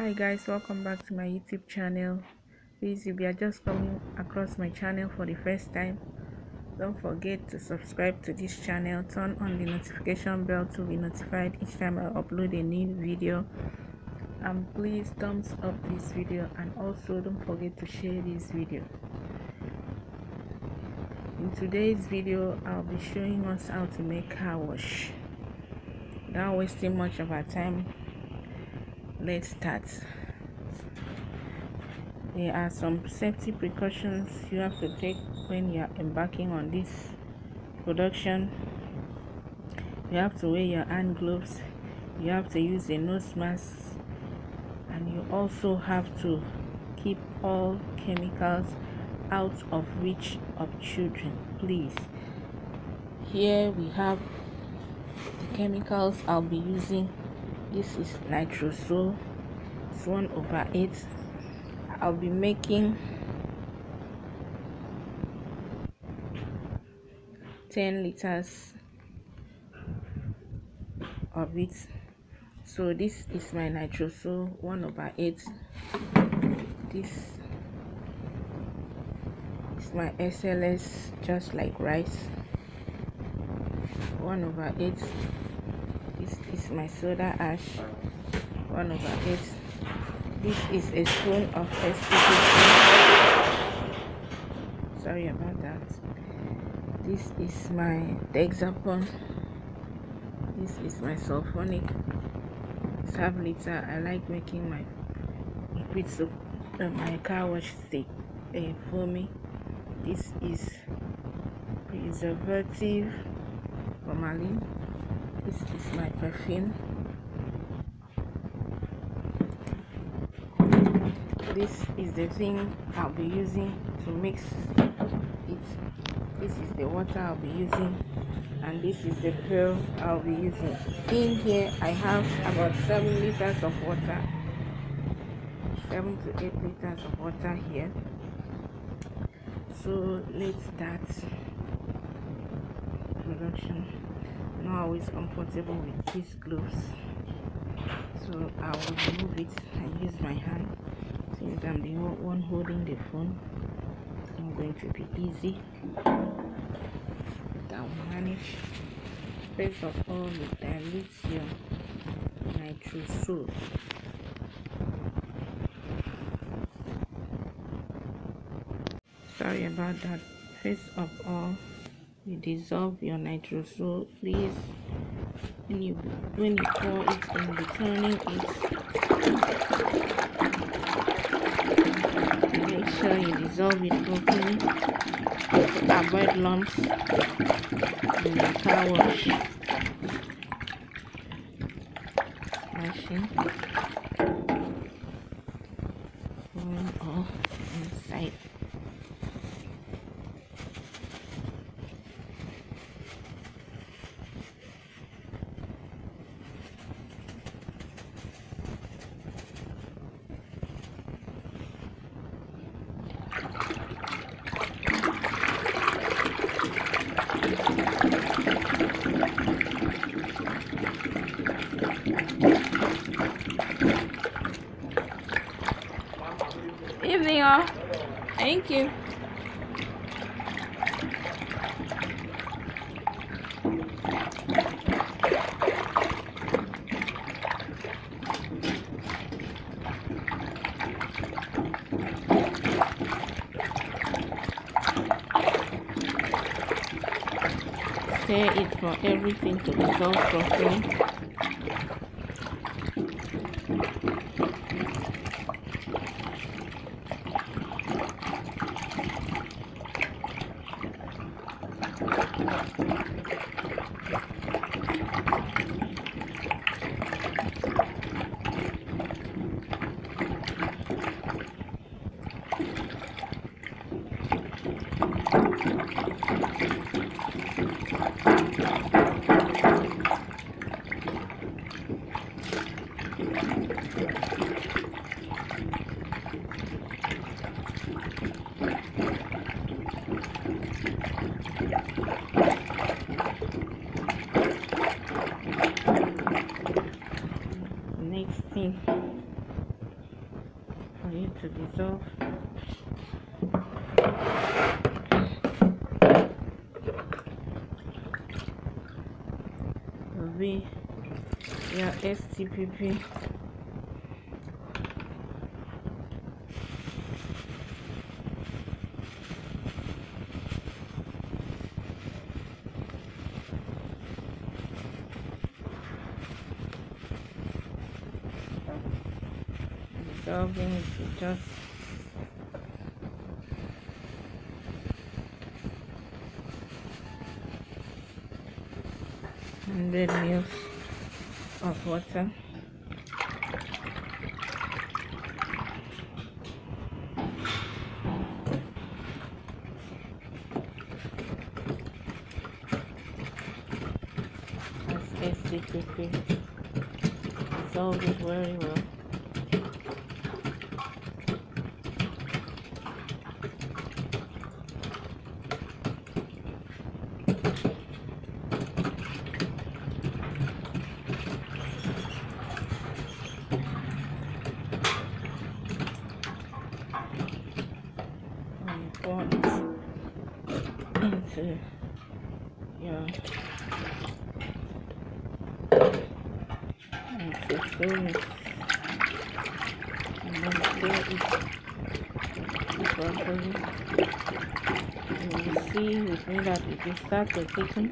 Hi guys, welcome back to my YouTube channel. Please, if you are just coming across my channel for the first time, don't forget to subscribe to this channel, turn on the notification bell to be notified each time I upload a new video, and please thumbs up this video, and also don't forget to share this video. In today's video, I'll be showing us how to make car wash. Without wasting much of our time, let's start. There are some safety precautions you have to take when you are embarking on this production. You have to wear your hand gloves, you have to use a nose mask, and you also have to keep all chemicals out of reach of children, please. Here we have the chemicals I'll be using. This is Nitrosol. It's 1/8. I'll be making 10 liters of it. So this is my Nitrosol 1/8. This is my SLS, just like rice, 1/8. This is my soda ash, 1/8. This is a spoon of SPC. Sorry about that. This is my Dexapon. This is my sulfonic. It's half liter. I like making my liquid soap, my car wash stick foamy. This is preservative formalin. This is my perfume. This is the thing I'll be using to mix it. This is the water I'll be using, and this is the pearl I'll be using. In here I have about 7 liters of water, 7 to 8 liters of water here. So let's start production. I'm not always comfortable with these gloves, so I will remove it and use my hand. Since I'm the one holding the phone, I'm going to be easy. That will manage. First of all, you dilute your Nitrosol. Sorry about that. First of all, you dissolve your Nitrosol. Please, when you pour it in, be turning it. Make sure you dissolve it properly to avoid lumps in your car wash. Splashing, pouring all inside. Evening all. Thank you. Stir it for everything to dissolve properly. Next thing, to dissolve. Will be your STPP. Dissolving to just 100 ml of water. That's STPP. Dissolve it very well. Pour it into your spoon and then stir it properly. You will see with me that it will start to thicken.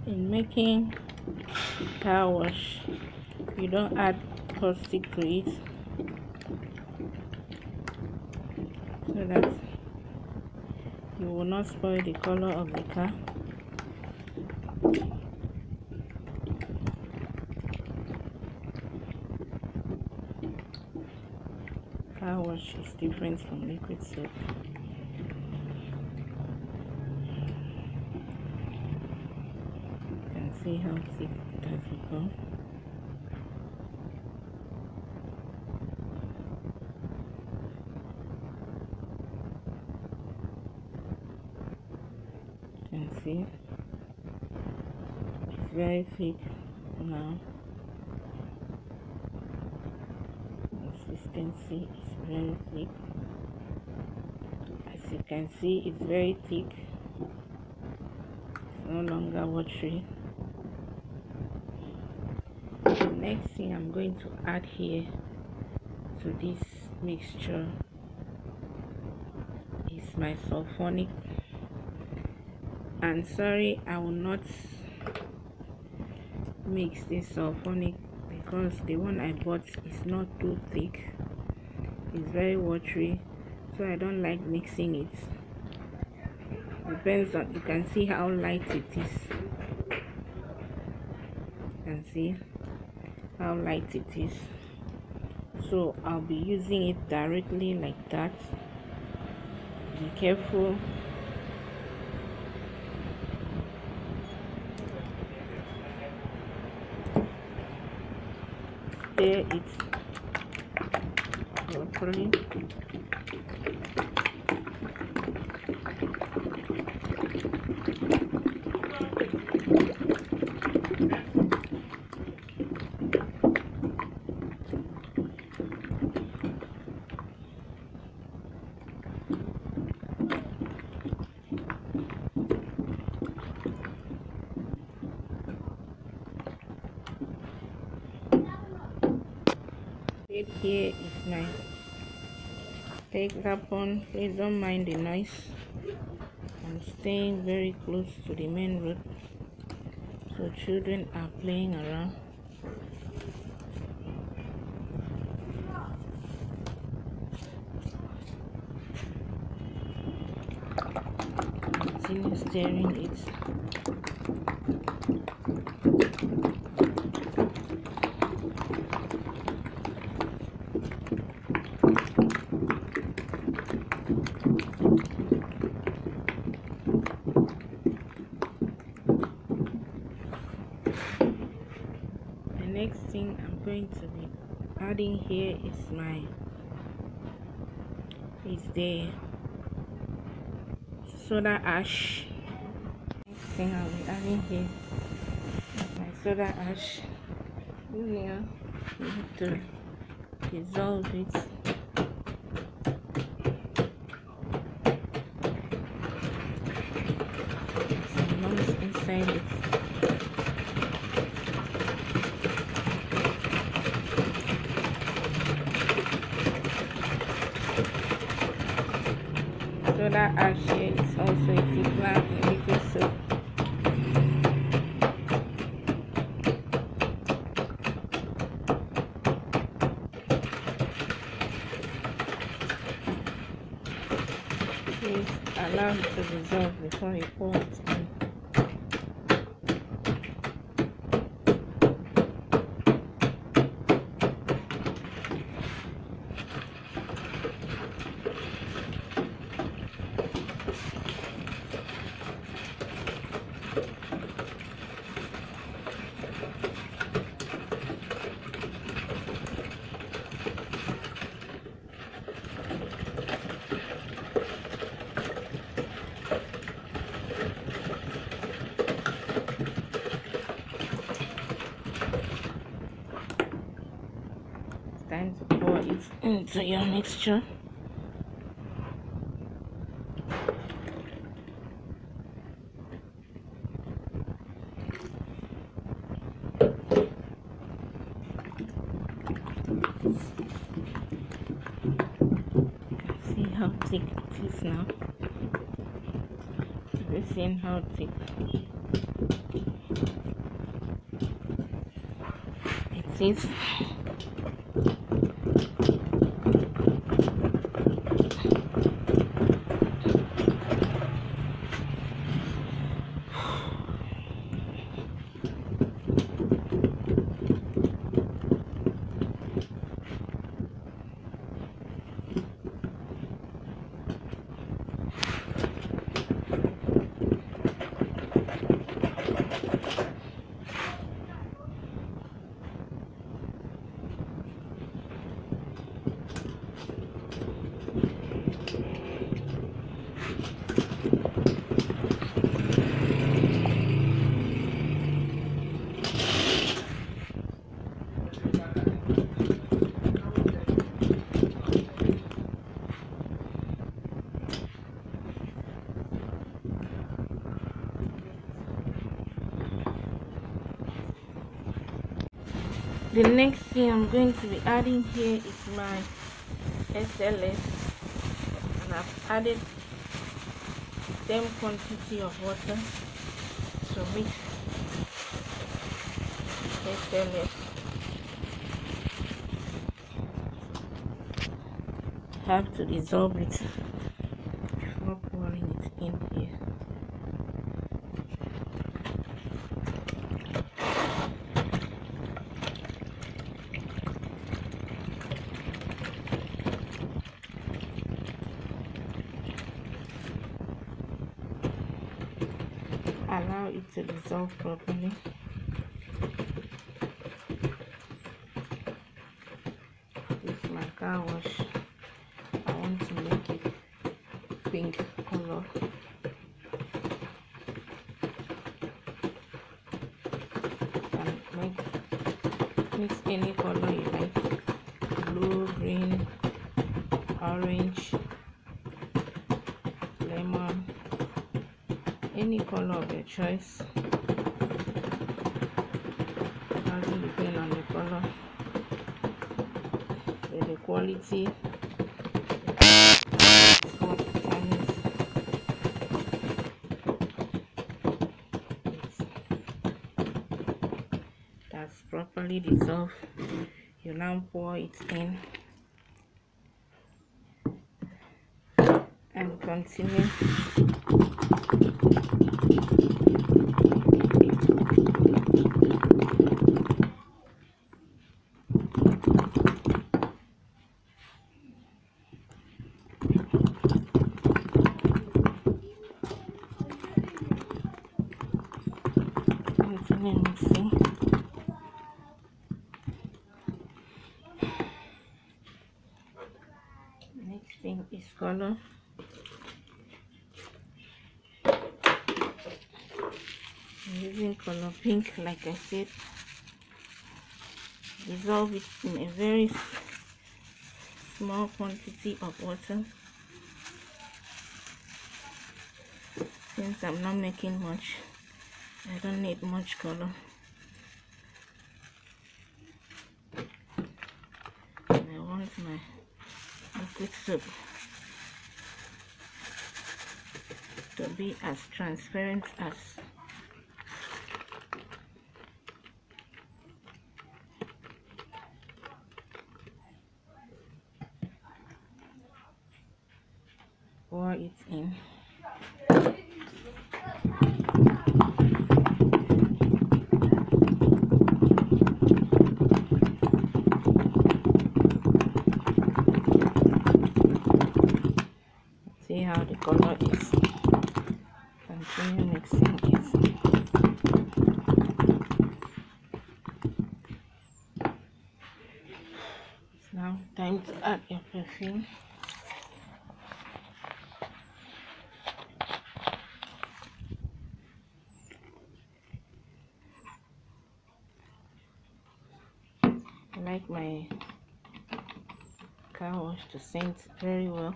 In making car wash, you don't add caustic to it so that you will not spoil the color of the car. Car wash is different from liquid soap. You can see how thick it has become. You can see it's very thick now. Consistency is very thick. As you can see, it's very thick. It's no longer watery. The next thing I'm going to add here to this mixture is my sulfonic. And sorry, I will not mix this sulfonic because the one I bought is not too thick. It's very watery, so I don't like mixing it. Depends on, you can see how light it is. You can see how light it is. So I'll be using it directly like that. Be careful. Stir it properly. Here is my hexagon. Please don't mind the noise. I'm staying very close to the main road, so children are playing around. continue stirring it. The next thing I'm going to be adding here is the soda ash. Next thing I'll be adding here is my soda ash. Here you have to dissolve it. Some lumps inside it. Soda ash here is also a tickler in liquid soap. Please allow it to dissolve before you pour it in. Time to pour it into your mixture. See how thick it is now. You've seen how thick it is. The next thing I'm going to be adding here is my SLS, and I've added same quantity of water to mix SLS. Have to dissolve it before pouring it in here. Allow it to dissolve properly. With my car wash, I want to make it pink color. And mix any color you like: blue, green, orange, lemon, any color of your choice. Doesn't depend on the color, but the quality is what determines it. That's properly dissolved. You now pour it in and continue. Continue mixing. Next thing is color. I'm using color pink, like I said. Dissolve it in a very small quantity of water. Since I'm not making much, I don't need much color. And I want my liquid soap to be as transparent as pour it in. See how the color is. Continue mixing it. It's now time to add your perfume. I like my car wash to scent very well.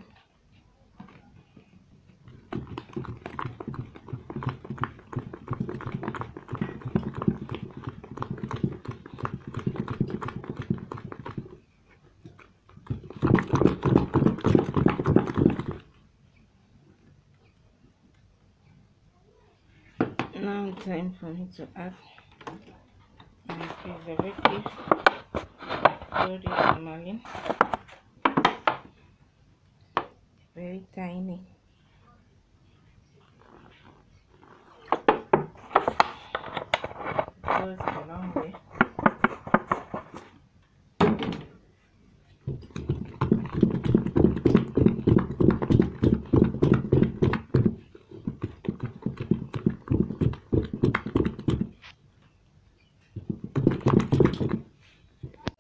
Now time for me to add my preservative, body formalin, very tiny. Goes a long way.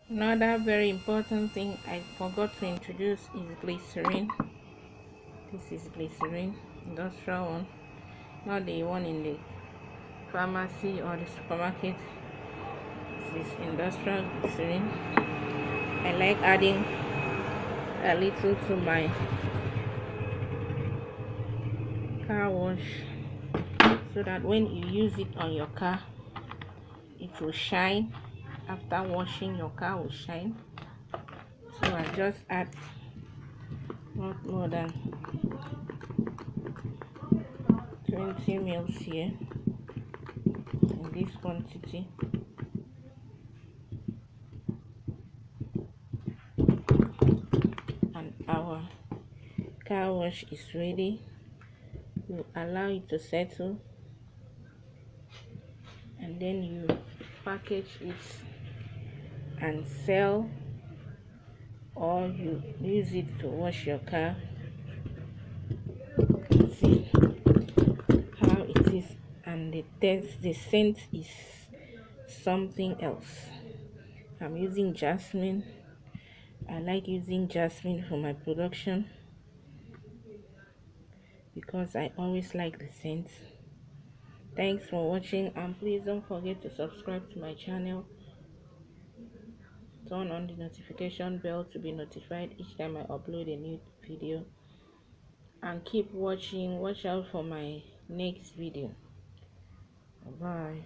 Another very important thing I forgot to introduce is glycerin. This is glycerin, industrial one, not the one in the pharmacy or the supermarket. This is industrial glycerin. I like adding a little to my car wash so that when you use it on your car, it will shine. After washing, your car will shine. So I just add not more than 20 ml here in this quantity. And our car wash is ready. You allow it to settle, and then you package it and sell, or you use it to wash your car. See how it is, and the scent is something else. I'm using jasmine. I like using jasmine for my production because I always like the scent. Thanks for watching, and please don't forget to subscribe to my channel. Turn on the notification bell to be notified each time I upload a new video, and keep watching. Watch out for my next video. Bye.